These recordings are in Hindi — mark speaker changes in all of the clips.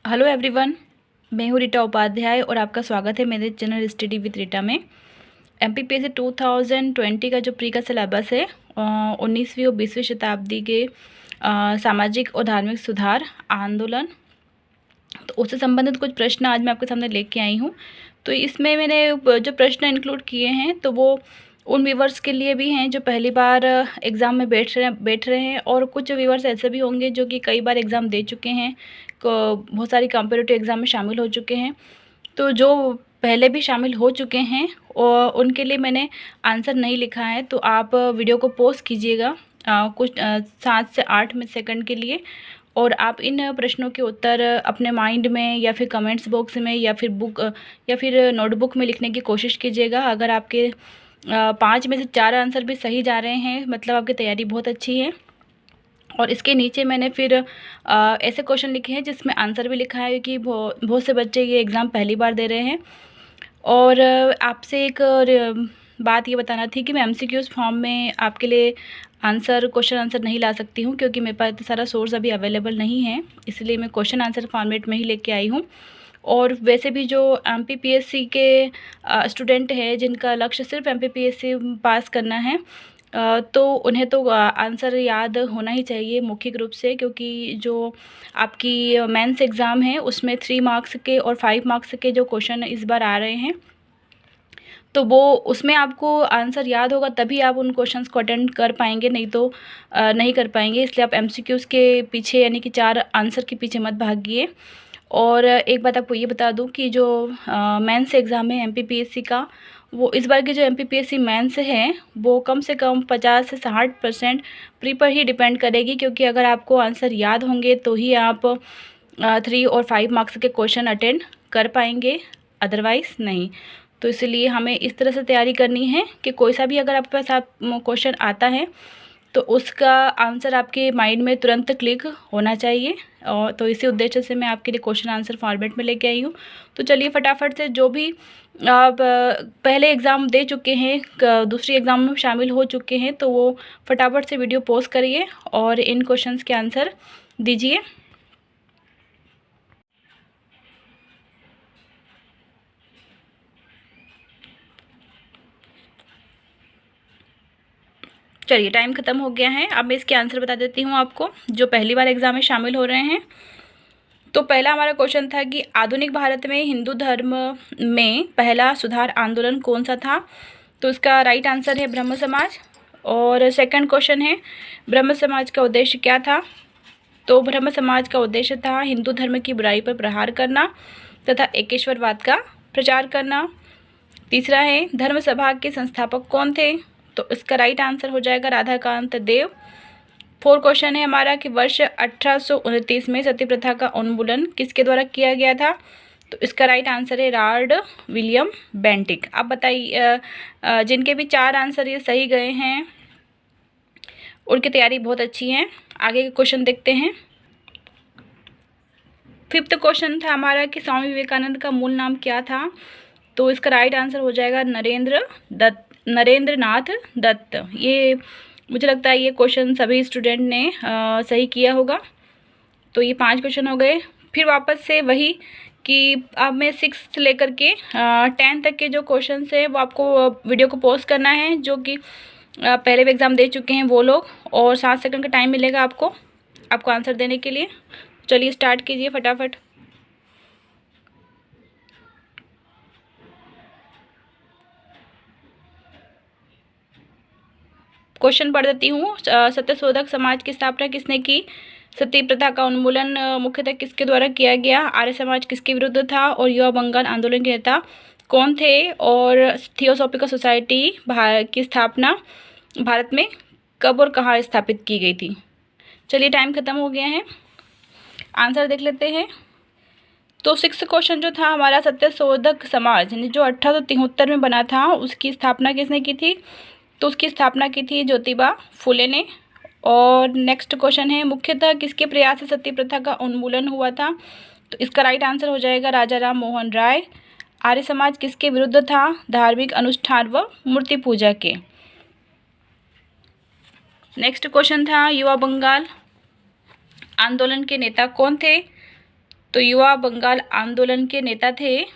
Speaker 1: हेलो एवरीवन, मैं हूँ रीटा उपाध्याय और आपका स्वागत है मेरे चैनल स्टडी विद रीटा में। एमपीपीएससी 2020 का जो प्री का सिलेबस है 19वीं और 20वीं शताब्दी के सामाजिक और धार्मिक सुधार आंदोलन, तो उससे संबंधित कुछ प्रश्न आज मैं आपके सामने लेके आई हूँ। तो इसमें मैंने जो प्रश्न इंक्लूड किए हैं तो वो उन व्यूवर्स के लिए भी हैं जो पहली बार एग्ज़ाम में बैठ रहे हैं, और कुछ व्यूवर्स ऐसे भी होंगे जो कि कई बार एग्ज़ाम दे चुके हैं, बहुत सारी कॉम्पिटिटिव एग्ज़ाम में शामिल हो चुके हैं। तो जो पहले भी शामिल हो चुके हैं और उनके लिए मैंने आंसर नहीं लिखा है, तो आप वीडियो को पॉज कीजिएगा कुछ 7 से 8 सेकंड के लिए, और आप इन प्रश्नों के उत्तर अपने माइंड में या फिर कमेंट्स बॉक्स में या फिर बुक या फिर नोटबुक में लिखने की कोशिश कीजिएगा। अगर आपके 5 में से 4 आंसर भी सही जा रहे हैं, मतलब आपकी तैयारी बहुत अच्छी है। और इसके नीचे मैंने फिर ऐसे क्वेश्चन लिखे हैं जिसमें आंसर भी लिखा है कि बहुत से बच्चे ये एग्ज़ाम पहली बार दे रहे हैं। और आपसे एक बात ये बताना थी कि मैं एमसीक्यूज़ फॉर्म में आपके लिए क्वेश्चन आंसर नहीं ला सकती हूँ, क्योंकि मेरे पास इतना सारा सोर्स अभी अवेलेबल नहीं है, इसलिए मैं क्वेश्चन आंसर फॉर्मेट में ही लेके आई हूँ। और वैसे भी जो एमपीपीएससी के स्टूडेंट हैं जिनका लक्ष्य सिर्फ एमपीपीएससी पास करना है, तो उन्हें तो आंसर याद होना ही चाहिए मौखिक रूप से, क्योंकि जो आपकी मेंस एग्ज़ाम है उसमें 3 मार्क्स के और 5 मार्क्स के जो क्वेश्चन इस बार आ रहे हैं, तो वो उसमें आपको आंसर याद होगा तभी आप उन क्वेश्चंस को अटेंड कर पाएंगे, नहीं तो नहीं कर पाएंगे। इसलिए आप एमसीक्यूज़ के पीछे यानी कि 4 आंसर के पीछे मत भागिए। और एक बात आपको ये बता दूं कि जो मेंस एग्ज़ाम है एमपीपीएससी का, वो इस बार के जो एमपीपीएससी मेंस है वो कम से कम 50 से 60% प्री पर ही डिपेंड करेगी, क्योंकि अगर आपको आंसर याद होंगे तो ही आप 3 और 5 मार्क्स के क्वेश्चन अटेंड कर पाएंगे, अदरवाइज़ नहीं। तो इसलिए हमें इस तरह से तैयारी करनी है कि कोई सा भी अगर आपके पास क्वेश्चन आता है तो उसका आंसर आपके माइंड में तुरंत क्लिक होना चाहिए। और तो इसी उद्देश्य से मैं आपके लिए क्वेश्चन आंसर फॉर्मेट में लेके आई हूँ। तो चलिए फटाफट से, जो भी आप पहले एग्ज़ाम दे चुके हैं, दूसरी एग्ज़ाम में शामिल हो चुके हैं, तो वो फटाफट से वीडियो पॉज करिए और इन क्वेश्चंस के आंसर दीजिए। चलिए, टाइम ख़त्म हो गया है। अब मैं इसके आंसर बता देती हूँ आपको, जो पहली बार एग्ज़ाम में शामिल हो रहे हैं। तो पहला हमारा क्वेश्चन था कि आधुनिक भारत में हिंदू धर्म में पहला सुधार आंदोलन कौन सा था। तो इसका राइट आंसर है ब्रह्म समाज। और सेकंड क्वेश्चन है, ब्रह्म समाज का उद्देश्य क्या था। तो ब्रह्म समाज का उद्देश्य था हिंदू धर्म की बुराई पर प्रहार करना तथा एकेश्वरवाद का प्रचार करना। तीसरा है, धर्म सभा के संस्थापक कौन थे। तो इसका राइट आंसर हो जाएगा राधाकांत देव। फोर्थ क्वेश्चन है हमारा कि वर्ष 1829 में सती प्रथा का उन्मूलन किसके द्वारा किया गया था। तो इसका राइट आंसर है लॉर्ड विलियम बेंटिक। अब बताइए, जिनके भी 4 आंसर ये सही गए हैं उनकी तैयारी बहुत अच्छी है। आगे के क्वेश्चन देखते हैं। फिफ्थ क्वेश्चन था हमारा कि स्वामी विवेकानंद का मूल नाम क्या था। तो इसका राइट आंसर हो जाएगा नरेंद्रनाथ दत्त। ये मुझे लगता है ये क्वेश्चन सभी स्टूडेंट ने सही किया होगा। तो ये 5 क्वेश्चन हो गए। फिर वापस से वही कि अब मैं 6 से लेकर के 10 तक के जो क्वेश्चन है वो आपको वीडियो को पॉज करना है, जो कि पहले भी एग्ज़ाम दे चुके हैं वो लोग, और 7 सेकंड का टाइम मिलेगा आपको आंसर देने के लिए। चलिए स्टार्ट कीजिए फटाफट। क्वेश्चन पढ़ देती हूँ। सत्यशोधक समाज की स्थापना किसने की। सती प्रथा का उन्मूलन मुख्यतः किसके द्वारा किया गया। आर्य समाज किसके विरुद्ध था। और युवा बंगाल आंदोलन के नेता कौन थे। और थियोसॉफिकल सोसाइटी की स्थापना भारत में कब और कहाँ स्थापित की गई थी। चलिए, टाइम ख़त्म हो गया है, आंसर देख लेते हैं। तो 6 क्वेश्चन जो था हमारा, सत्यशोधक समाज जो 1873 में बना था, उसकी स्थापना किसने की थी। तो उसकी स्थापना की थी ज्योतिबा फुले ने। और नेक्स्ट क्वेश्चन है, मुख्यतः किसके प्रयास से सती प्रथा का उन्मूलन हुआ था। तो इसका राइट आंसर हो जाएगा राजा राम मोहन राय। आर्य समाज किसके विरुद्ध था। धार्मिक अनुष्ठान व मूर्ति पूजा के। नेक्स्ट क्वेश्चन था, युवा बंगाल आंदोलन के नेता कौन थे। तो युवा बंगाल आंदोलन के नेता थे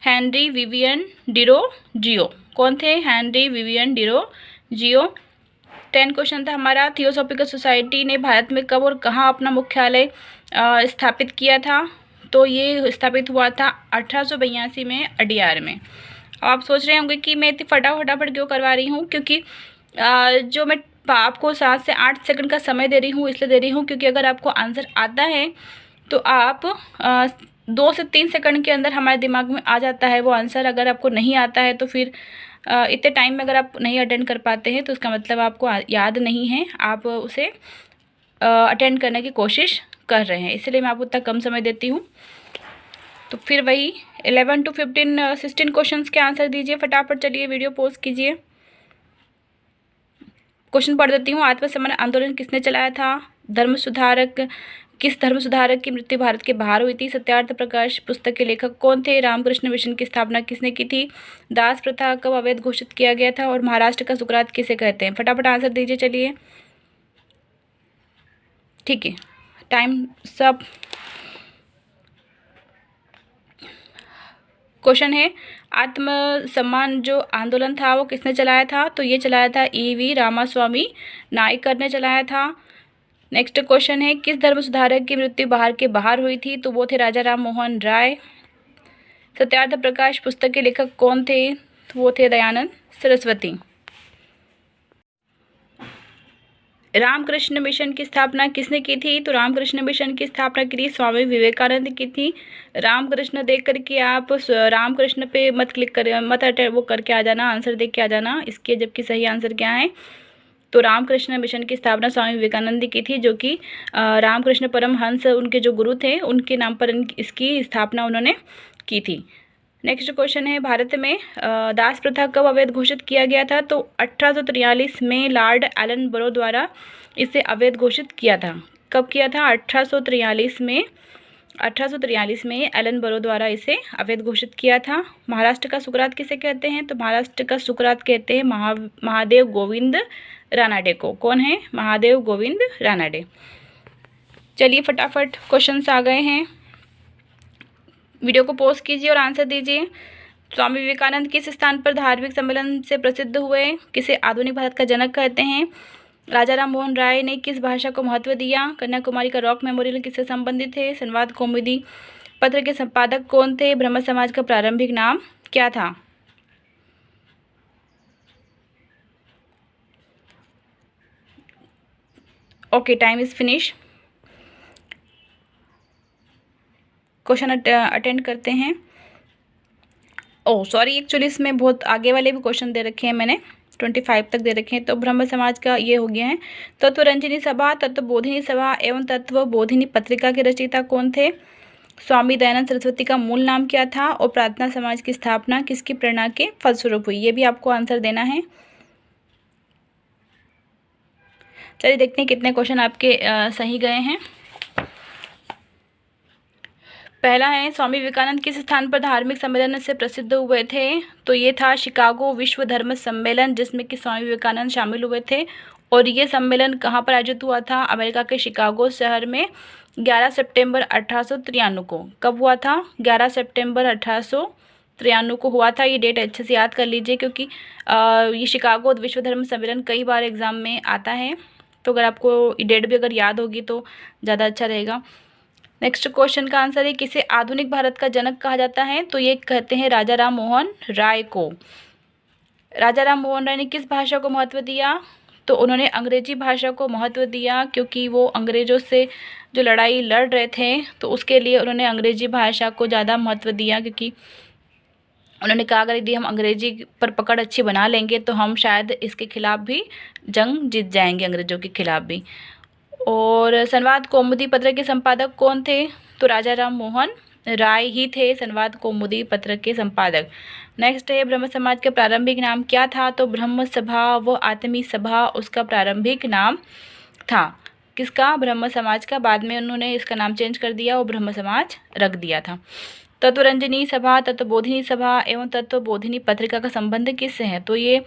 Speaker 1: हेनरी विवियन डिरो जियो। कौन थे? हेनरी विवियन डिरो जियो। 10 क्वेश्चन था हमारा, थियोसॉफिकल सोसाइटी ने भारत में कब और कहाँ अपना मुख्यालय स्थापित किया था? तो ये स्थापित हुआ था 1882 में अडियार में। आप सोच रहे होंगे कि मैं इतनी फटाफट क्यों करवा रही हूँ, क्योंकि जो मैं आपको 7 से 8 सेकंड का समय दे रही हूँ, इसलिए दे रही हूँ क्योंकि अगर आपको आंसर आता है तो आप 2 से 3 सेकंड के अंदर हमारे दिमाग में आ जाता है वो आंसर। अगर आपको नहीं आता है तो फिर इतने टाइम में अगर आप नहीं अटेंड कर पाते हैं तो इसका मतलब आपको याद नहीं है, आप उसे अटेंड करने की कोशिश कर रहे हैं, इसलिए मैं आपको उतना कम समय देती हूँ। तो फिर वही 11 to 15 16 क्वेश्चंस के आंसर दीजिए फटाफट। चलिए वीडियो पॉज कीजिए। क्वेश्चन पढ़ देती हूँ। आत्मसम्मान आंदोलन किसने चलाया था? किस धर्म सुधारक की मृत्यु भारत के बाहर हुई थी? सत्यार्थ प्रकाश पुस्तक के लेखक कौन थे? रामकृष्ण मिशन की स्थापना किसने की थी? दास प्रथा कब अवैध घोषित किया गया था? और महाराष्ट्र का सुकरात किसे कहते हैं? फटाफट आंसर दीजिए। चलिए ठीक है, टाइम सब। क्वेश्चन है आत्मसम्मान जो आंदोलन था वो किसने चलाया था? तो ये चलाया था E.V. रामास्वामी नायकर ने चलाया था। नेक्स्ट क्वेश्चन है किस धर्म सुधारक की मृत्यु भारत के बाहर हुई थी? तो वो थे राजा राम मोहन राय। सत्यार्थ प्रकाश पुस्तक के लेखक कौन थे? तो वो थे दयानंद सरस्वती। रामकृष्ण मिशन की स्थापना किसने की थी? तो रामकृष्ण मिशन की स्थापना की थी स्वामी विवेकानंद की थी। रामकृष्ण देख करके आप रामकृष्ण पे मत क्लिक करें, मत वो करके आ जाना, आंसर देख के आ जाना इसके, जबकि सही आंसर क्या है? तो रामकृष्ण मिशन की स्थापना स्वामी विवेकानंद की थी, जो कि रामकृष्ण परमहंस उनके जो गुरु थे उनके नाम पर इसकी स्थापना उन्होंने की थी। नेक्स्ट क्वेश्चन है भारत में दास प्रथा कब अवैध घोषित किया गया था? तो 1843 में लॉर्ड एलन बरो द्वारा इसे अवैध घोषित किया था। कब किया था? 1843 में एलन बरो द्वारा इसे अवैध घोषित किया था। महाराष्ट्र का सुकरात किसे कहते हैं? तो महाराष्ट्र का सुकरात कहते हैं महादेव गोविंद रानाडे को। कौन है? महादेव गोविंद रानाडे। चलिए फटाफट क्वेश्चंस आ गए हैं, वीडियो को पॉज कीजिए और आंसर दीजिए। स्वामी विवेकानंद किस स्थान पर धार्मिक सम्मेलन से प्रसिद्ध हुए? किसे आधुनिक भारत का जनक कहते हैं? राजा राम मोहन राय ने किस भाषा को महत्व दिया? कन्याकुमारी का रॉक मेमोरियल किससे संबंधित है? संवाद कौमुदी पत्र के संपादक कौन थे? ब्रह्म समाज का प्रारंभिक नाम क्या था? Okay, time is finish. Question attend करते हैं। ओह सॉरी, एक्चुअली इसमें बहुत आगे वाले भी क्वेश्चन दे रखे हैं मैंने, 25 तक दे रखे हैं। तो ब्रह्म समाज का ये हो गया है। तत्वरंजनी सभा, तत्वबोधिनी सभा एवं तत्वबोधिनी पत्रिका के रचयिता कौन थे? स्वामी दयानंद सरस्वती का मूल नाम क्या था? और प्रार्थना समाज की स्थापना किसकी प्रेरणा के फलस्वरूप हुई? ये भी आपको आंसर देना है। चलिए देखते हैं कितने क्वेश्चन आपके सही गए हैं। पहला है स्वामी विवेकानंद किस स्थान पर धार्मिक सम्मेलन से प्रसिद्ध हुए थे? तो ये था शिकागो विश्व धर्म सम्मेलन, जिसमें कि स्वामी विवेकानंद शामिल हुए थे। और ये सम्मेलन कहाँ पर आयोजित हुआ था? अमेरिका के शिकागो शहर में 11 सितंबर 1893 को। कब हुआ था? 11 सितंबर 1893 को हुआ था। ये डेट अच्छे से याद कर लीजिए, क्योंकि ये शिकागो विश्व धर्म सम्मेलन कई बार एग्जाम में आता है, तो अगर आपको डेट भी अगर याद होगी तो ज़्यादा अच्छा रहेगा। नेक्स्ट क्वेश्चन का आंसर है किसे आधुनिक भारत का जनक कहा जाता है? तो ये कहते हैं राजा राम मोहन राय को। राजा राम मोहन राय ने किस भाषा को महत्व दिया? तो उन्होंने अंग्रेजी भाषा को महत्व दिया, क्योंकि वो अंग्रेज़ों से जो लड़ाई लड़ रहे थे तो उसके लिए उन्होंने अंग्रेजी भाषा को ज़्यादा महत्व दिया, क्योंकि उन्होंने कहा अगर यदि हम अंग्रेजी पर पकड़ अच्छी बना लेंगे तो हम शायद इसके खिलाफ भी जंग जीत जाएंगे, अंग्रेज़ों के खिलाफ भी। और संवाद कौमुदी पत्र के संपादक कौन थे? तो राजा राम मोहन राय ही थे संवाद कौमुदी पत्र के संपादक। नेक्स्ट है ब्रह्म समाज का प्रारंभिक नाम क्या था? तो ब्रह्म सभा व आत्मी सभा उसका प्रारंभिक नाम था। किसका? ब्रह्म समाज का। बाद में उन्होंने इसका नाम चेंज कर दिया और ब्रह्म समाज रख दिया था। तत्वरंजनी सभा, तत्वबोधिनी सभा एवं तत्वबोधिनी पत्रिका का संबंध किससे है? तो ये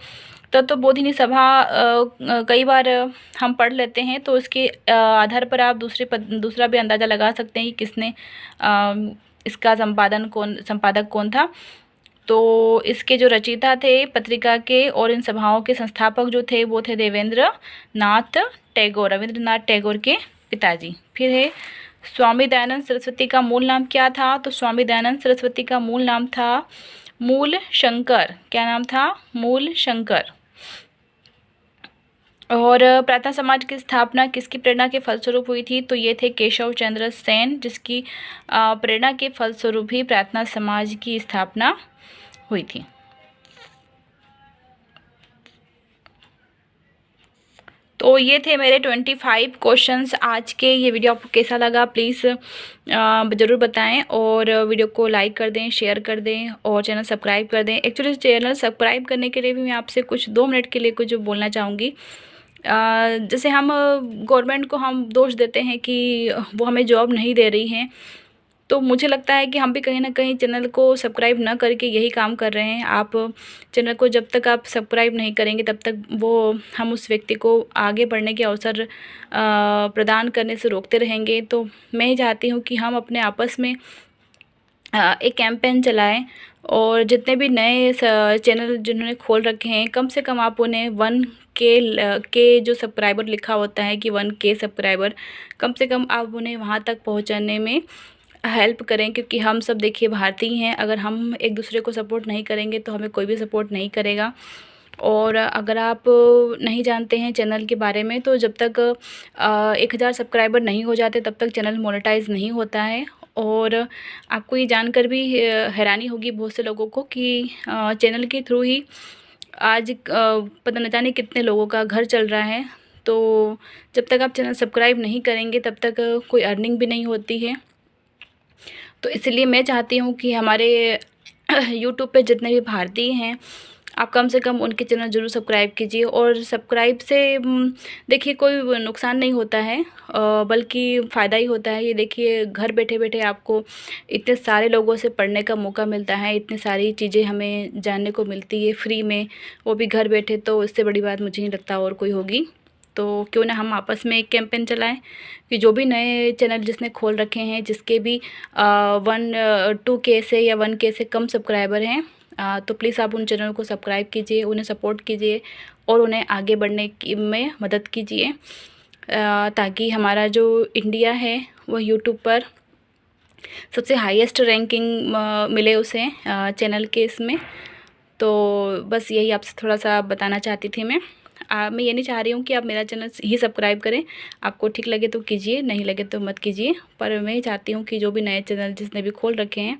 Speaker 1: तो बोधिनी सभा कई बार हम पढ़ लेते हैं, तो इसके आधार पर आप दूसरा भी अंदाज़ा लगा सकते हैं कि किसने इसका संपादक कौन था। तो इसके जो रचयिता थे पत्रिका के और इन सभाओं के संस्थापक जो थे वो थे रविंद्रनाथ टैगोर के पिताजी। फिर है स्वामी दयानंद सरस्वती का मूल नाम क्या था? तो स्वामी दयानंद सरस्वती का मूल नाम था मूल शंकर। क्या नाम था? मूल शंकर। और प्रार्थना समाज की स्थापना किसकी प्रेरणा के फलस्वरूप हुई थी? तो ये थे केशव चंद्र सेन, जिसकी प्रेरणा के फलस्वरूप ही प्रार्थना समाज की स्थापना हुई थी। तो ये थे मेरे 25 क्वेश्चंस आज के। ये वीडियो आपको कैसा लगा प्लीज़ ज़रूर बताएं, और वीडियो को लाइक कर दें, शेयर कर दें और चैनल सब्सक्राइब कर दें। एक्चुअली चैनल सब्सक्राइब करने के लिए भी मैं आपसे कुछ 2 मिनट के लिए कुछ बोलना चाहूँगी। जैसे हम गवर्नमेंट को हम दोष देते हैं कि वो हमें जॉब नहीं दे रही हैं, तो मुझे लगता है कि हम भी कहीं ना कहीं चैनल को सब्सक्राइब ना करके यही काम कर रहे हैं। आप चैनल को जब तक आप सब्सक्राइब नहीं करेंगे तब तक हम उस व्यक्ति को आगे बढ़ने के अवसर प्रदान करने से रोकते रहेंगे। तो मैं चाहती हूँ कि हम अपने आपस में एक कैंपेन चलाएं, और जितने भी नए चैनल जिन्होंने खोल रखे हैं कम से कम आप उन्हें 1K जो सब्सक्राइबर लिखा होता है कि 1K सब्सक्राइबर, कम से कम आप उन्हें वहाँ तक पहुँचाने में हेल्प करें, क्योंकि हम सब देखिए भारतीय हैं। अगर हम एक दूसरे को सपोर्ट नहीं करेंगे तो हमें कोई भी सपोर्ट नहीं करेगा। और अगर आप नहीं जानते हैं चैनल के बारे में, तो जब तक 1000 सब्सक्राइबर नहीं हो जाते तब तक चैनल मोनेटाइज नहीं होता है। और आपको ये जानकर भी हैरानी होगी बहुत से लोगों को कि चैनल के थ्रू ही आज पता न जाने कितने लोगों का घर चल रहा है। तो जब तक आप चैनल सब्सक्राइब नहीं करेंगे तब तक कोई अर्निंग भी नहीं होती है। तो इसलिए मैं चाहती हूँ कि हमारे यूट्यूब पे जितने भी भारतीय हैं आप कम से कम उनके चैनल ज़रूर सब्सक्राइब कीजिए। और सब्सक्राइब से देखिए कोई नुकसान नहीं होता है, बल्कि फ़ायदा ही होता है। ये देखिए घर बैठे बैठे आपको इतने सारे लोगों से पढ़ने का मौका मिलता है, इतनी सारी चीज़ें हमें जानने को मिलती है फ्री में, वो भी घर बैठे। तो इससे बड़ी बात मुझे नहीं लगता और कोई होगी। तो क्यों ना हम आपस में एक कैंपेन चलाएं कि जो भी नए चैनल जिसने खोल रखे हैं, जिसके भी 2K से या 1K से कम सब्सक्राइबर हैं, तो प्लीज़ आप उन चैनल को सब्सक्राइब कीजिए, उन्हें सपोर्ट कीजिए और उन्हें आगे बढ़ने में मदद कीजिए, ताकि हमारा जो इंडिया है वह यूट्यूब पर सबसे हाईएस्ट रैंकिंग मिले उसे चैनल के इसमें। तो बस यही आपसे थोड़ा सा बताना चाहती थी मैं ये नहीं चाह रही हूँ कि आप मेरा चैनल ही सब्सक्राइब करें। आपको ठीक लगे तो कीजिए, नहीं लगे तो मत कीजिए। पर मैं चाहती हूँ कि जो भी नए चैनल जिसने भी खोल रखे हैं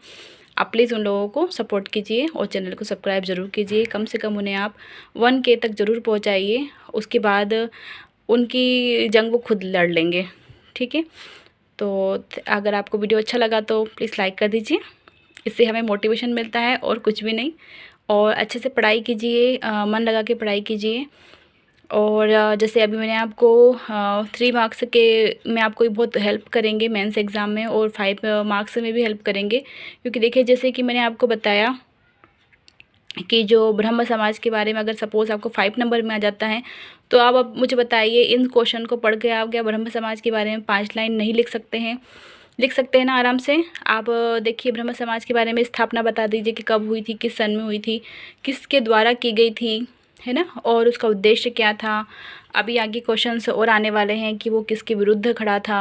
Speaker 1: आप प्लीज़ उन लोगों को सपोर्ट कीजिए और चैनल को सब्सक्राइब ज़रूर कीजिए। कम से कम उन्हें आप 1K तक ज़रूर पहुँचाइए, उसके बाद उनकी जंग वो खुद लड़ लेंगे। ठीक है, तो अगर आपको वीडियो अच्छा लगा तो प्लीज़ लाइक कर दीजिए, इससे हमें मोटिवेशन मिलता है और कुछ भी नहीं। और अच्छे से पढ़ाई कीजिए, मन लगा के पढ़ाई कीजिए। और जैसे अभी मैंने आपको 3 मार्क्स के में आपको बहुत हेल्प करेंगे मेंस एग्ज़ाम में, और 5 मार्क्स में भी हेल्प करेंगे। क्योंकि देखिए जैसे कि मैंने आपको बताया कि जो ब्रह्म समाज के बारे में अगर सपोज़ आपको 5 नंबर में आ जाता है, तो आप अब मुझे बताइए इन क्वेश्चन को पढ़ के आप क्या ब्रह्म समाज के बारे में 5 लाइन नहीं लिख सकते हैं? लिख सकते हैं ना आराम से। आप देखिए ब्रह्म समाज के बारे में स्थापना बता दीजिए कि कब हुई थी, किस सन में हुई थी, किसके द्वारा की गई थी, है ना, और उसका उद्देश्य क्या था। अभी आगे क्वेश्चंस और आने वाले हैं कि वो किसके विरुद्ध खड़ा था,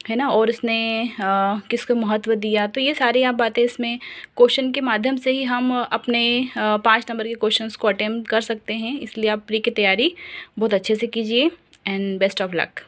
Speaker 1: है ना, और इसने किसको महत्व दिया। तो ये सारी आप बातें इसमें क्वेश्चन के माध्यम से ही हम अपने 5 नंबर के क्वेश्चंस को अटेम्प्ट कर सकते हैं। इसलिए आप प्री की तैयारी बहुत अच्छे से कीजिए एंड बेस्ट ऑफ लक।